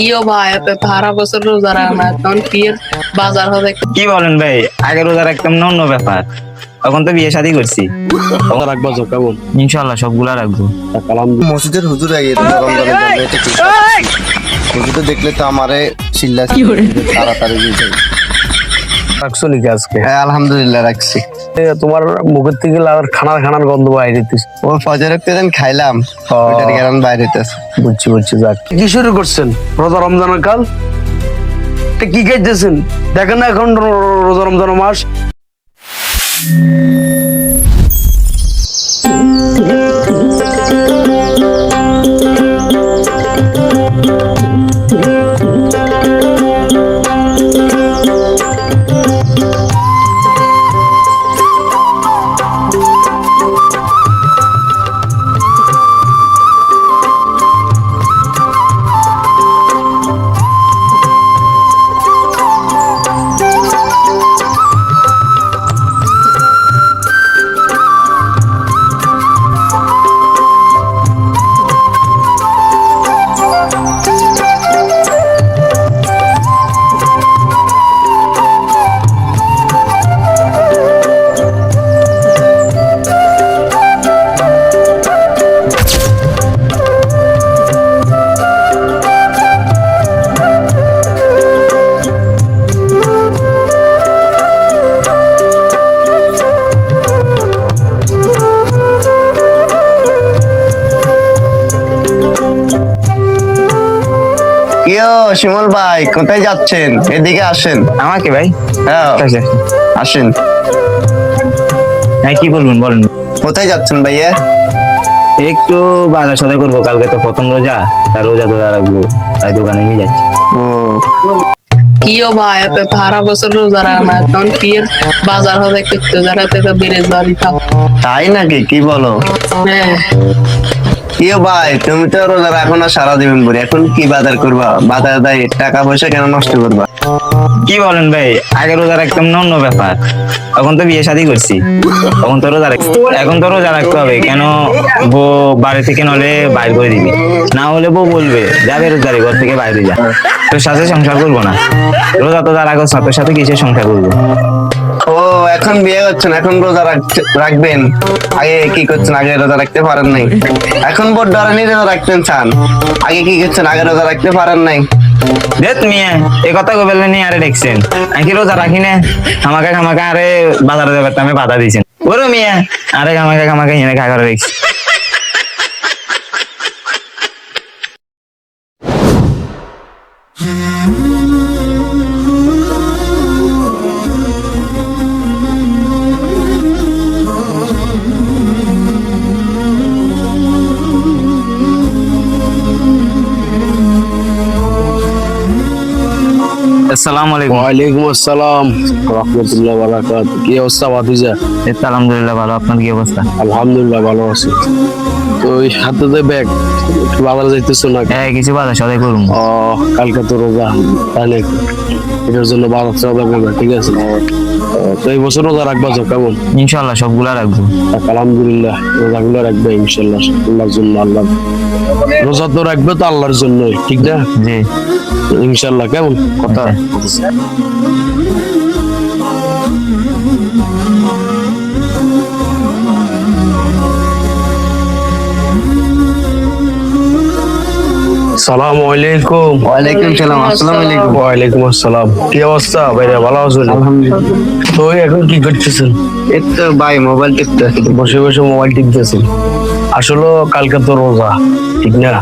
ইও ভাই আপনি 12 বছর রোজা রাখা তখন বিয়ের বাজার হবে। কি বলেন ভাই, আগে রোজা রাখতাম না অন্য ব্যাপার, এখন তো বিয়ে শাদী করছি। রাখবা তো কেমন? ইনশাল্লাহ সবগুলা রাখবো। কালাম মসজিদের হুজুর আগে রমজানের জন্য এটা কি হুজুরে দেখলে তো আমারে চিল্লা তাড়াতাড়ি দিতে। রাখছো নাকি আজকে? হ্যাঁ আলহামদুলিল্লাহ রাখছি। তোমার মুখের থেকে খানার গন্ধ বাইরে দিতেছে। ও ফজর একদিন খাইলাম ওটার কারণ বাইরে হইতেছে। বুঝছি যাক। কি শুরু করছেন রোজা রমজানের কাল? কি খাইতেছেন দেখেন না, এখন রোজা রমজানের মাস। কিও শিমুল ভাই কোথায় যাচ্ছেন? এদিকে আসেন। আমাকে ভাই? হ্যাঁ আসেন। হ্যাঁ কি বলবেন বলেন। কোথায় যাচ্ছেন ভাইয়া? একটু বাজার সদাই করবো, কালকে তো প্রথম রোজা, তার রোজা তো রাখবো, তাই দোকানে নিয়ে যাচ্ছি। ও ইও ভাই আপনি 12 বছর রোজা রাখা তখন বিয়ের বাজার হবে করতে যারাতে তো বেড়ে যাবি খাও। তাই নাকি? কি বলো? হ্যাঁ কিও ভাই তুমি তো রোজা রাখো না সারা জীবন ভরে, এখন কি বাজার করবা? বাজার দেয় টাকা পয়সা কেন নষ্ট করবা? কি বলেন ভাই, আগে রোজা রাখতাম না অন্য ব্যাপার, এখন তো বিয়ে শাদী করছি, এখন তো রোজা রাখতে হবে। কেন বউ বাড়ি থেকে নলে বাইর করে দিবি, না হলে বউ বলবে যাবে রোজারি ঘর থেকে বাইরে যা, তোর সাথে সংসার করবো না। রোজা তো যারা করছে তোর সাথে কিসের সংসার করবো? ও এখন বিয়ে করছেন, এখন রোজা রাখবেন? আগে কি করছেন? আগে রোজা রাখতে পারেন নাই, এখন বোধ ধরেনি রোজা রাখতেন চান। আগে কি করছেন? আগে রোজা রাখতে পারেন নাই। দে তুমি এই কথা কবে নিয়ে আরে দেখছেন, আমি কি রোজা রাখি না? আমাকে আরে বাজারে যাবে আমি বাধা দিয়েছেন ওরে মিয়া, আরে আমাকে এনে খা করে দেখছি। আসসালামু আলাইকুম। ওয়ালাইকুম আসসালাম রাহমাতুল্লাহি ওয়া বারাকাতুহু। কি অবস্থা ভাতিজা? এই তো আলহামদুলিল্লাহ ভালো, আপনার কি অবস্থা? আলহামদুলিল্লাহ ভালো আছি। তো ওই হাতে যে ব্যাগ বাজার যাইতেছো না? হ্যাঁ কিছু বাজার সদাই করুন। ও কালকে তো রোজা, তাহলে এটার জন্য বাজার সদাই করবে, ঠিক আছে? তো এই বছর রোজা রাখবা তো কেমন? ইনশাল্লাহ সবগুলা রাখবো। আলহামদুলিল্লাহ রোজাগুলো রাখবে ইনশাল্লাহ আল্লাহর জন্য। আল্লাহ রোজা তো রাখবে তো আল্লাহর জন্যই, ঠিক না? জি ইনশাল্লাহ। কেমন কথা? আসসালামু আলাইকুম। ওয়ালাইকুম সালাম। আসসালামু আলাইকুম। ওয়ালাইকুম আসসালাম। কি অবস্থা ভাইরা, ভালো আছেন? আলহামদুলিল্লাহ। তো এখন কি করতেছেন? এই তো ভাই মোবাইল টিপতে আছি। বসে বসে মোবাইল টিপতেছেন? আসলে কালকে তো রোজা, ঠিক না?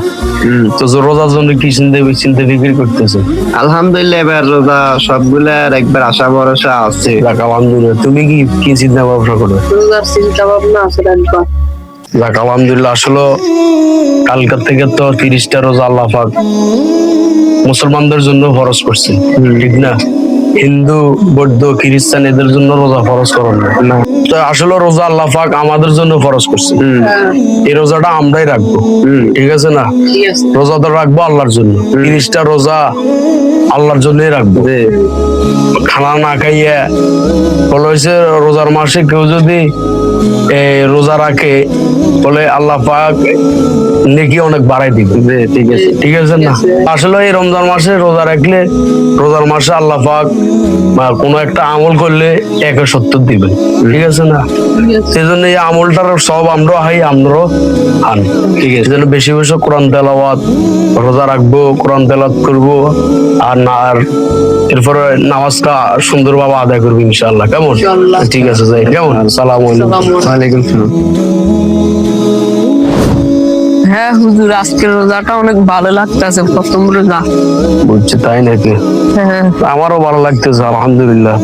তো রোজার জন্য কি চিন্তা ফিকির করতেছেন? আলহামদুলিল্লাহ এবার রোজা সবগুলার একবার আশা ভরসা আছে। যাক আলহামদুলিল্লাহ। তুমি কি চিন্তা ভাবনা করো? রোজার চিন্তা ভাবনা আছে রাখবা। যাক আলহামদুলিল্লাহ। আসলে কালকার থেকে তো 30টা রোজা আল্লাহ পাক মুসলমানদের জন্য ফরজ করছে, ঠিক না? হিন্দু বৌদ্ধ খ্রিস্টান এদের জন্য রোজা ফরজ করেন না। তো আসলে রোজা আল্লাহ পাক আমাদের জন্য ফরজ করছে। এই রোজাটা আমরাই রাখবো, ঠিক আছে না? রোজা তো রাখবো আল্লাহর জন্য। 30টা রোজা আল্লাহর জন্যই রাখবো। খানা না খাইয়া বলা হয়েছে রোজার মাসে কেউ যদি রোজা রাখে বলে আল্লাহ পাক নেকি অনেক বাড়াই দিবে। ঠিক আছে না? আসলে এই রমজান মাসে রোজা রাখলে রোজার মাসে আল্লাহ পাক বা কোনো একটা আমল করলে 170 দিবেন। ঠিক আছে না? সেই জন্য এই আমলটার সব আমরাও হান। ঠিক আছে, যেন বেশি বেশি কোরআন তেলাওয়াত, রোজা রাখবো, কোরআন তেলাওয়াত করবো, আর এরপরে নামাজটা সুন্দরভাবে আদায় করবো ইনশাআল্লাহ। কেমন? ইনশাআল্লাহ। ঠিক আছে, যাই। কেমন? আসসালামু আলাইকুম। ওয়ালাইকুম সালাম। হ্যাঁ হুজুর, আজকের রোজাটা অনেক ভালো লাগতেছে, প্রথম রোজা। বুঝছি, তাই নাকি? হ্যাঁ আমারও ভালো লাগতেছে, আলহামদুলিল্লাহ।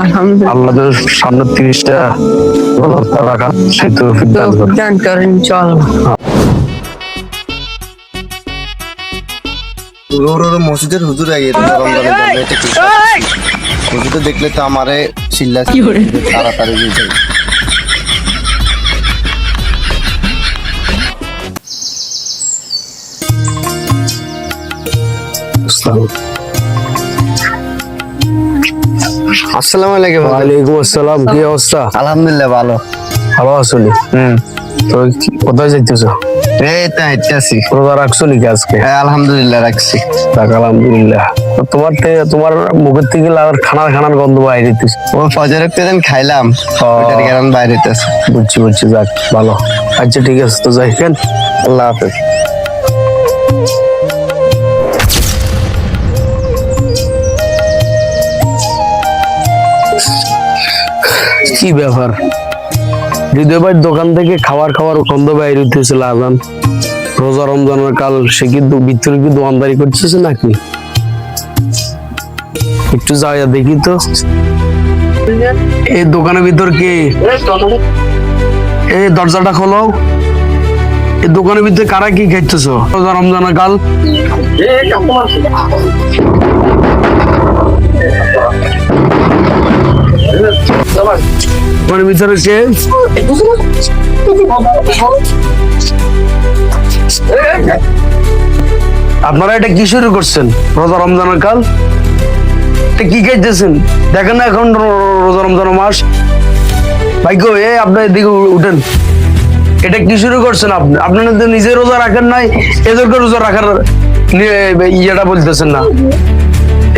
আলহামদুলিল্লাহ। আল্লাহ যেন সামনে 30টা রাখা সেই তৌফিক দান করেন। দান করেন ইনশাআল্লাহ। মসজিদের হুজুর আগে রমজানের জন্য এটা কি? হুজুর দেখলে তো আমারে চিল্লা তাড়াতাড়ি দিয়ে যায়। আসসালামু আলাইকুম। ওয়ালাইকুম আসসালাম। কি অবস্থা? আলহামদুলিল্লাহ ভালো। ভালো আছো নি? তো কোথায় যাইতেছো? এই তো হাঁটতেছি। রোজা রাখছো নাকি আজকে? হ্যাঁ আলহামদুলিল্লাহ রাখছি। যাক, আলহামদুলিল্লাহ। তো তোমার মুখের থেকে খানার গন্ধ বাইরে দিতেছে। ও ফজর একদিন খাইলাম, ওটার কারণ বাইরে হইতেছে। বুঝছি, যাক ভালো। আচ্ছা ঠিক আছে, তো যাই। কেন? আল্লাহ হাফেজ। কি ব্যাপার? হৃদয় ভাইয়ের দোকান থেকে খাবার গন্ধ বাইরে হইতেছিল আজান। রোজা রমজানের কাল, সে কিন্তু ভিতরে কি দোকানদারি করতেছে নাকি? একটু যাইয়া দেখি তো। এই দোকানের ভিতর কে? এই দরজাটা খোলো। এই দোকানের ভিতরে কারা কি খাইতেছো রোজা রমজানের কাল? দোকানের ভিতরে কে? আপনারা এটা কি শুরু করছেন রোজা রমজানের কাল? এটা কি খাইতেছেন? দেখেন না এখন রোজা রমজানের মাস। ভাগ্য আপনার এদিকে উঠেন। এটা কি শুরু করছেন আপনি? আপনারা তো নিজে রোজা রাখেন নাই, এদেরকে রোজা রাখার ইয়েটা বলতেছেন না।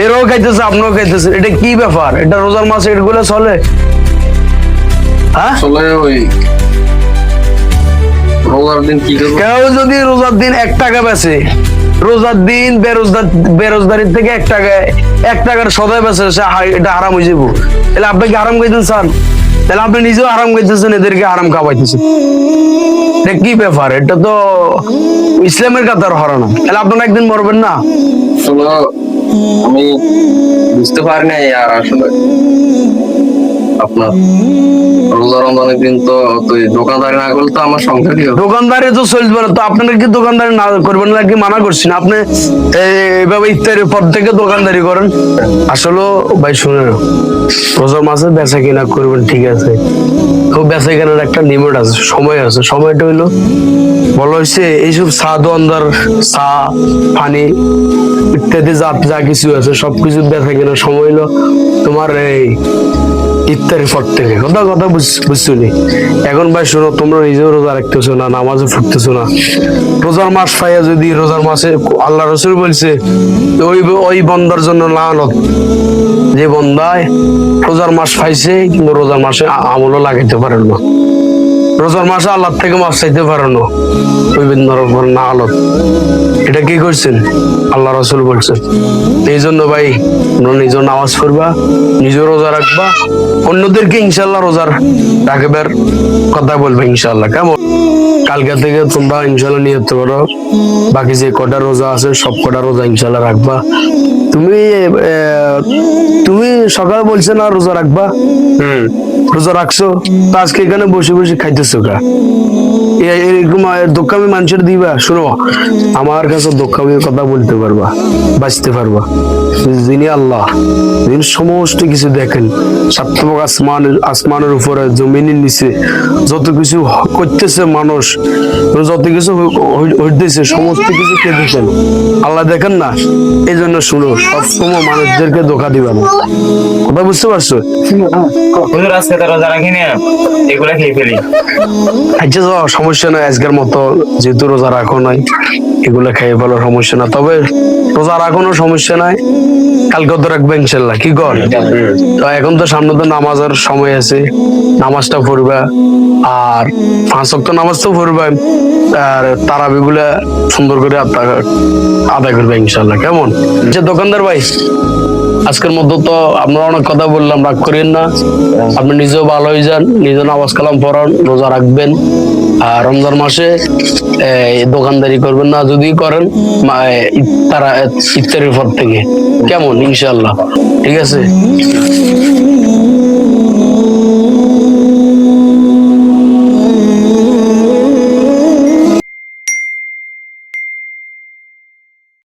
এরাও খাইতেছে, আপনিও খাইতেছেন। এটা কি ব্যাপার? এটা রোজার মাসে এগুলো চলে? হ্যাঁ, কেউ যদি রোজার দিন 1 টাকা বেচে, রোজার দিন বেরোজগারির থেকে 1 টাকার সদাই বেচে, এটা হারাম হয়ে যাবো। তাহলে আপনি কি হারাম খাইতেন স্যার? তাহলে আপনি নিজেও হারাম খাইতেছেন, এদেরকে হারাম খাওয়াইতেছেন। এটা কি ব্যাপার? এটা তো ইসলামের কাতার হারানো। তাহলে আপনারা একদিন মরবেন না? আমি বুঝতে পারি নাই আর আসলে আপনার রোজা রমজানের দিন তো দোকানদারি না করলে তো আমার সংসার কি হবে? দোকানদারি তো চলবে না। তো আপনারা কি দোকানদারি না করবেন না কি মানা করছি না? আপনি এইভাবে ইফতারের পর থেকে দোকানদারি করেন। আসলে ভাই শুনে, রোজার মাসে বেচা কিনা করবেন, ঠিক আছে। তো বেচা কেনার একটা লিমিট আছে, সময় আছে। সময়টা হইলো বলা হয়েছে এইসব চা দোকানদার, চা, পানি ইত্যাদি যা কিছু আছে সবকিছু বেচা কেনার সময় হইলো তোমার এই ইফতারের পর থেকে। কথা বুঝছো নি? এখন ভাই শোনো, তোমরা নিজেও রোজা রাখতেছো না, নামাজও পড়তেছো না। রোজার মাস পাইয়া যদি রোজার মাসে আল্লাহ রসুল বলছে ওই বন্দার জন্য লানত, যে বন্দায় রোজার মাস পাইছে কিন্তু রোজার মাসে আমলও লাগাইতে পারেন না, রোজার মাসে আল্লাহ থেকে মাফ চাইতে পারে না, ওই বন্দার উপর না আলত। এটা কি করছেন? আল্লাহ রসুল বলছেন। এই জন্য ভাই নিজের নামাজ পড়বা, নিজের রোজা রাখবা, অন্যদেরকে ইনশাল্লাহ রোজার রাখবার কথা বলবে ইনশাল্লাহ। কেমন? কালকে থেকে তোমরা ইনশাল্লাহ নিয়ত করো, বাকি যে কটা রোজা আছে সব কটা রোজা ইনশাল্লাহ রাখবা। তুমি সকালে বলছে না রোজা রাখবা, রোজা রাখছো, তো আজকে এখানে বসে বসে খাইতেছো কা? এরকম দোকামি মানুষের দিবা? শুনো, আমার কাছে দোকামির কথা বলতে পারবা, বাঁচতে পারবা। যিনি আল্লাহ, যিনি সমস্ত কিছু দেখেন, সাতমক আসমানের উপরে, জমিনের নিচে যত কিছু করতেছে মানুষ, যত কিছু হইতেছে সমস্ত কিছু কে দেখেন? আল্লাহ দেখেন না? এই জন্য শুনো, সবসময় মানুষদেরকে ধোকা দিবা না, কথা বুঝতে পারছো? হুজুর আজকে তো রোজা রাখি না, এগুলা খেয়ে ফেলি। আচ্ছা যাও, সমস্যা নাই, আজকের মতো যেহেতু রোজা রাখো নাই এগুলা খেয়ে ফেলো, সমস্যা না। তবে রোজা রাখোনো সমস্যা নাই, কালকে তো রাখবে ইনশাল্লাহ, কি কর? তো এখন তো সামনে তো নামাজের সময় আছে, নামাজটা পড়বা, আর 5 ওয়াক্ত নামাজ তো পড়বা, আর তারাবি গুলা সুন্দর করে আদায় করবে ইনশাল্লাহ, কেমন? যে দোকানদার ভাই, আজকের মতো তো আমরা অনেক কথা বললাম, রাগ করেন না। আপনি নিজেও ভালো হয়ে যান, নিজে নামাজ কালাম পড়ান, রোজা রাখবেন, আর রমজান মাসে দোকানদারি করবেন না, যদি করেন ইফতারের পর থেকে, কেমন? ইনশাল্লাহ, ঠিক আছে।